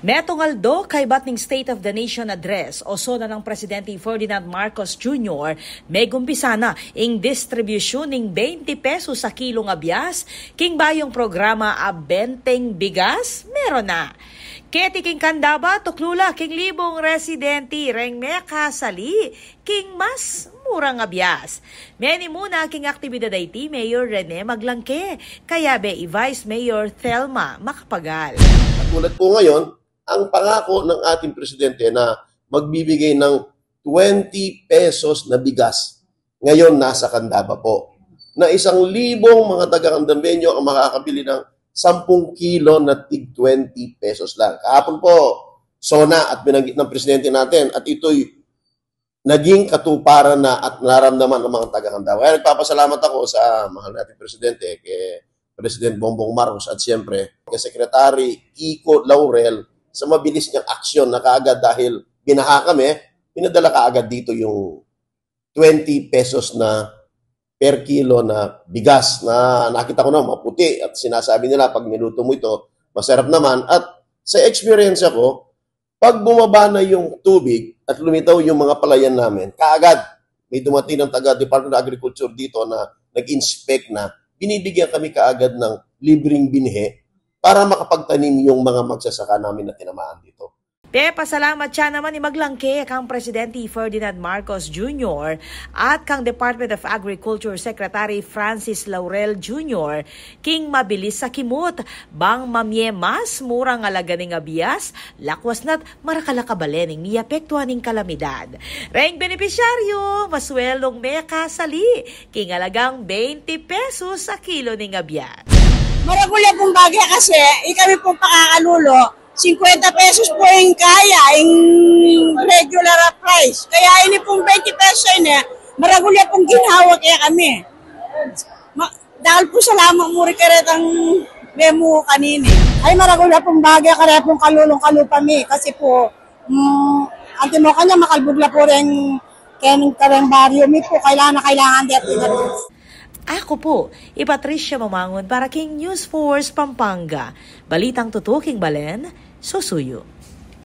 Metongaldo kay batning State of the Nation Address o sona ng Presidente Ferdinand Marcos Jr. may gumpisana ing distribusyon ning 20 pesos sa kilong abyas, king bayong programa a benteng bigas, meron na. Keti king kandaba, tuklula king libong residente, reng meka sali, king mas murang abyas. Meni muna king aktibidad IT Mayor Rene Maglangke, kaya be Vice Mayor Thelma Makapagal. Tulad po ngayon, ang pangako ng ating presidente na magbibigay ng 20 pesos na bigas. Ngayon, nasa Candaba po. Na 1,000 mga taga-Candambeño ang makakabili ng 10 kilo na tig 20 pesos lang. Kahapon po, SONA at binanggit ng presidente natin at ito'y naging katuparan na at naramdaman ng mga taga-Candaba. Kaya nagpapasalamat ako sa mahal nating presidente, kay President Bongbong Marcos at siyempre kay Secretary Kiko Laurel sa mabilis niyang aksyon na kaagad dahil binaha kami, pinadala kaagad dito yung 20 pesos na per kilo na bigas na nakita ko na maputi at sinasabi nila pag niluto mo ito, masarap naman. At sa experience ko, pag bumaba na yung tubig at lumitaw yung mga palayan namin, kaagad may dumating ng taga Department of Agriculture dito na nag-inspect na binibigyan kami kaagad ng libreng binhi para makapagtanim yung mga magsasaka namin na tinamaan dito. Pasalamat siya naman ni Maglangke kang Presidente Ferdinand Marcos Jr. at kang Department of Agriculture Secretary Francis Laurel Jr. king mabilis sa kimot, bang mamye mas murang alaga ning abyas, lakwas nat marakalakabalen ning miapektuhan ning kalamidad. Reng benepisyaryo, masweldong meka sali, king alagang 20 pesos sa kilo ning abyas. Maragulya pong bagay kasi, kami pong pakakalulo, 50 pesos po yung kaya, yung regular price. Kaya ini pong 20 pesos yun, maragulya pong ginhawa kaya kami. Dahil po salamat mo rin karetang memo kanini. Ay maragulya pong bagay, kaya pong kalulong-kalupa mi. Kasi po, antimo kanya makalbugla po rin kareng baryo mi po, kailangan dito. Ako po, Patricia Mamangon para King News Force Pampanga. Balitang tutuking Balen, Susuyo.